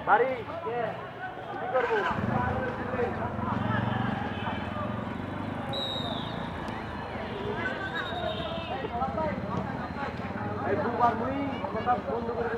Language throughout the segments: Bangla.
বাড়ি কি করবো? দুবার মুই কথা বন্ধ করে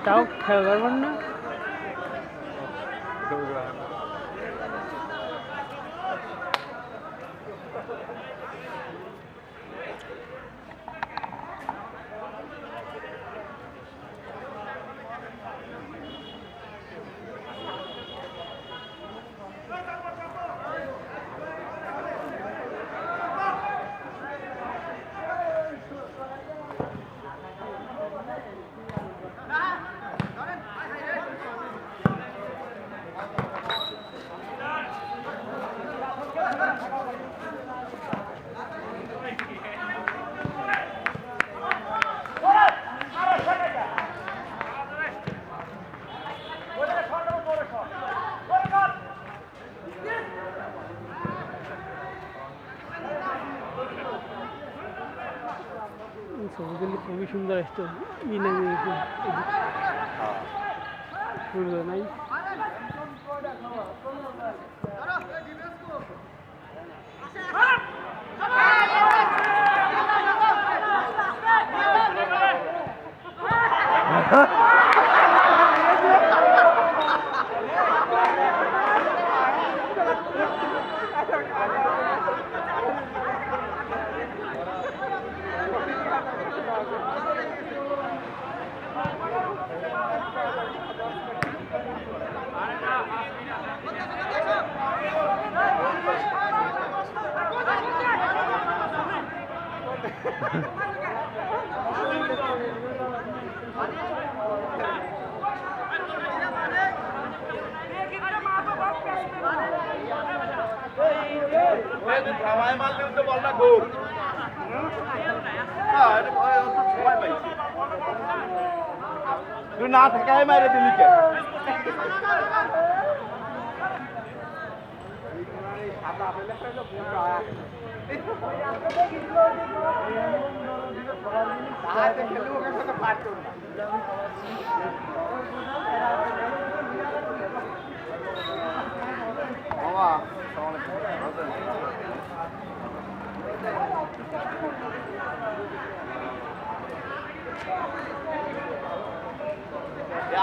তাও খেয়াল করবেন না। ছবিগুলি খুবই সুন্দর আসতো ই নাই নাই না থাকায় মাইরে দিলি কে?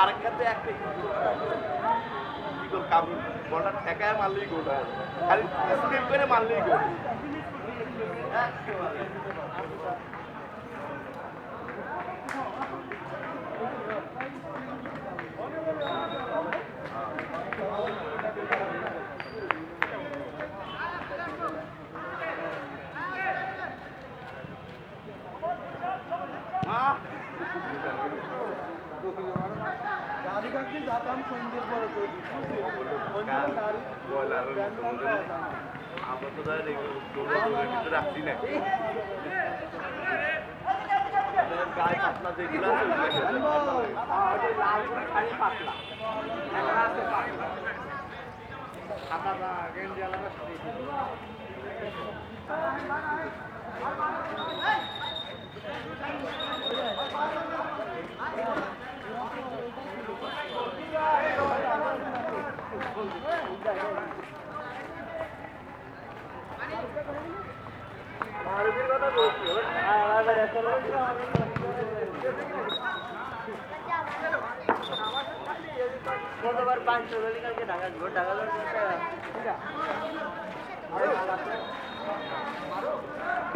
আরেকটাতে একটা গোল কাবু বলটা ঠেকায় মারলেই গোল হয়, খালি স্লিপ করে মারলেই গোল। আমরা তো রাখছি না গায়ে পাতলা যেগুলো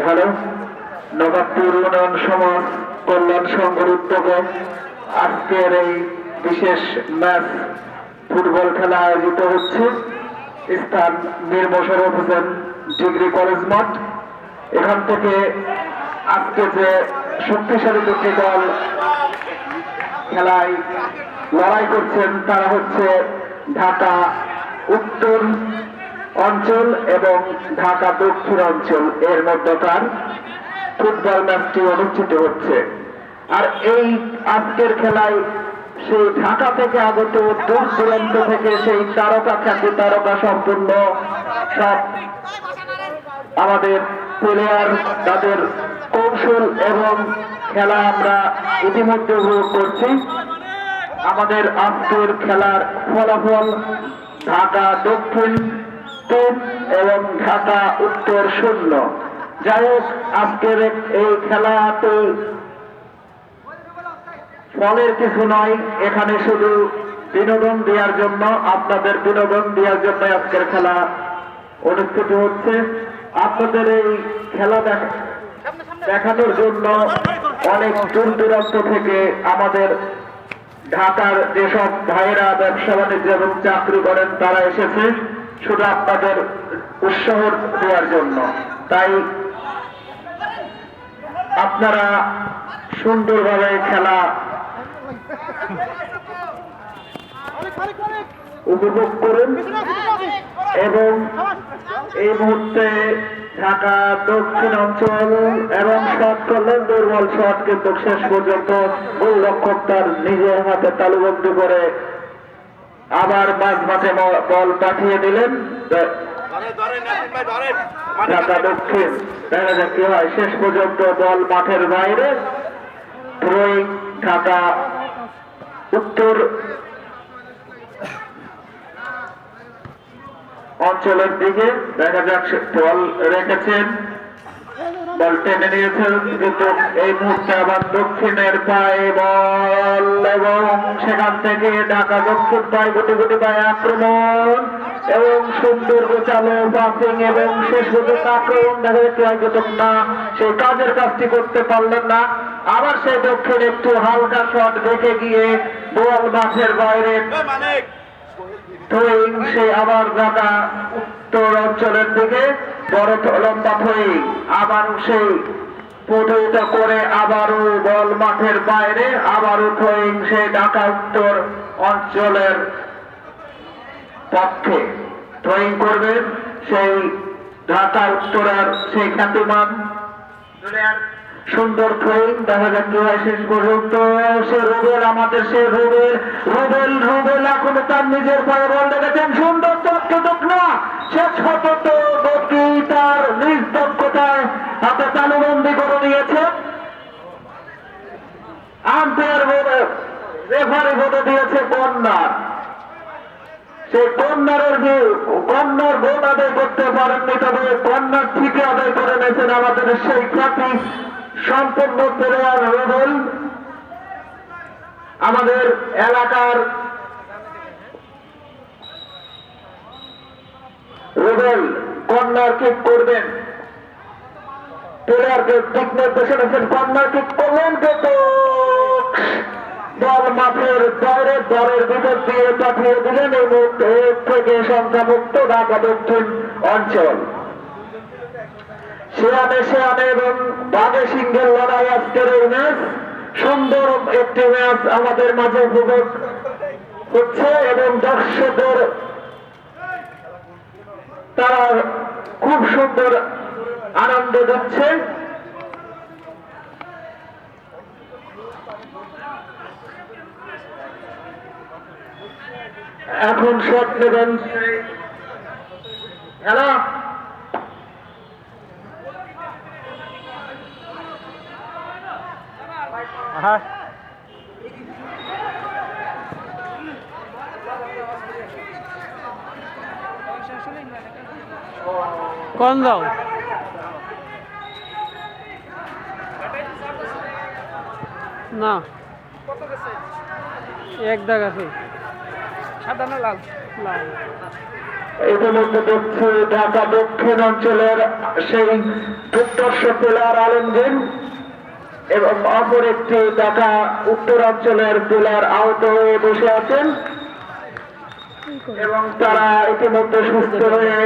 হ্যালো, নবাবপুর উন্নয়ন সমাজ কল্যাণ সংঘের উদ্যোগে আজকের এই বিশেষ ম্যাচ ফুটবল খেলা আয়োজিত হচ্ছে। স্থান মীর মোশাররফ হোসেন ডিগ্রি কলেজ মাঠ। এখান থেকে আজকে যে শক্তিশালী দুটি দল খেলায় লড়াই করছেন তারা হচ্ছে ঢাকা উত্তর অঞ্চল এবং ঢাকা দক্ষিণ অঞ্চল, এর মধ্যকার ফুটবল ম্যাচটি অনুষ্ঠিত হচ্ছে। আর এই আজকের খেলায় সেই ঢাকা থেকে আগত দূর দূরান্ত থেকে সেই তারকা খ্যাতি তারকা সম্পূর্ণ সব আমাদের প্লেয়ার, তাদের কৌশল এবং খেলা আমরা ইতিমধ্যে উপভোগ করছি। আমাদের আজকের খেলার ফলাফল ঢাকা দক্ষিণ 3 এবং ঢাকা উত্তর 0। যাই হোক, আজকের এই খেলাতে ফলের কিছু নয়, এখানে শুধু বিনোদন দেওয়ার জন্য, আপনাদের বিনোদন দেওয়ার জন্য আজকের খেলা অনুষ্ঠিত হচ্ছে। আপনাদের এই খেলা দেখানোর জন্য অনেক দূর দূরান্ত থেকে আমাদের ঢাকার যেসব ভাইয়েরা ব্যবসা বাণিজ্য এবং চাকরি করেন তারা এসেছে শুধু আপনাদের উৎসাহ দেওয়ার জন্য। তাই আপনারা সুন্দরভাবে খেলা উপভোগ করুন। এবং এই মুহূর্তে ঢাকা দক্ষিণ অঞ্চল এবং শট করলেন দুর্বল শট, কিন্তু শেষ পর্যন্ত গোলরক্ষক তার নিজের হাতে তালুবন্দী করে আবার মাঝ মাঠে বল পাঠিয়ে দিলেন ঢাকা দক্ষিণ। দেখা যাক কি হয়, শেষ পর্যন্ত বল মাঠের বাইরে, থ্রোয়িং ঢাকা উত্তর অঞ্চলের দিকে। দেখা যাক বল রেখেছেন, বল টেনে নিয়েছেন, কিন্তু এই মুহূর্তে আবার দক্ষিণের পায়ে বল এবং সেখান থেকে ঢাকা দক্ষিণ পায়ে গুটি গুটি পায়ে আক্রমণ এবং সুন্দর গোছালো পাসিং এবং শেষ পর্যন্ত আক্রমণ। দেখা যাচ্ছে হয়তো না, সেই কাজের কাজটি করতে পারলেন না। আবার সেই দক্ষিণ একটু হালকা শট দেখে গিয়ে বল মাঠের বাইরে থ্রোয়িং, সে আবার ঢাকা উত্তর অঞ্চলের দিকে বড় লম্বা থ্রোয়িং, আবার সেই প্রতিহত করে আবারও বল মাঠের বাইরে, আবারও থ্রোয়িং সে ঢাকা উত্তর অঞ্চলের পক্ষে থ্রোয়িং করবেন সেই ঢাকা উত্তরের সেই খ্যাতিমান সুন্দর থ্রোয়িং। দেখা যাক কি হয় শেষ পর্যন্ত। সে রুবেল, আমাদের সে রুবেল এখনো তার নিজের পায়ে বল রেখেছেন, সুন্দর তথ্যযোগ না, শেষ পর্যন্ত গতি তার নিজ দক্ষতায় হাতে তালুবন্দি করে নিয়েছে। আম্পায়ার বলে রেফারি বলে দিয়েছে কর্নার। সেই কর্নারের কর্নার গোল আদায় করতে পারেননি, তবে কর্নার ঠিকই আদায় করে নিয়েছেন আমাদের সেই খ্যাতি সম্পূর্ণ প্লেয়ার রুবেল। আমাদের এলাকার রুবেল কর্নার কিক করবেন, প্লেয়ারকে দিক নির্দেশে নিয়েছেন, কর্নার কিক করলেন, কিন্তু বল মাঠের বাইরে দলের ভিতর দিয়ে পাঠিয়ে দিলেন। এই মুহূর্তে থেকে সংখ্যামুক্ত ঢাকা দক্ষিণ অঞ্চল। শেয়ানে এবং বাঘে সিংহের লড়াই আজকের এই ম্যাচ। সুন্দর একটি ম্যাচ আমাদের মাঝে উপভোগ হচ্ছে এবং দর্শকদের তারা খুব সুন্দর আনন্দ দিচ্ছে। এখন শট নেবেন খেলা হ্যাঁ কোন দাও না এক দাগ আছে সাদা না লাল লাল ইতিমধ্যে দেখছি ঢাকা দক্ষিণ অঞ্চলের সেই দুর্দর্শ প্লেয়ার আলমগীর এবং অপর একটি ঢাকা উত্তরাঞ্চলের প্লেয়ার আহত হয়ে বসে আছেন এবং তারা ইতিমধ্যে সুস্থ হয়ে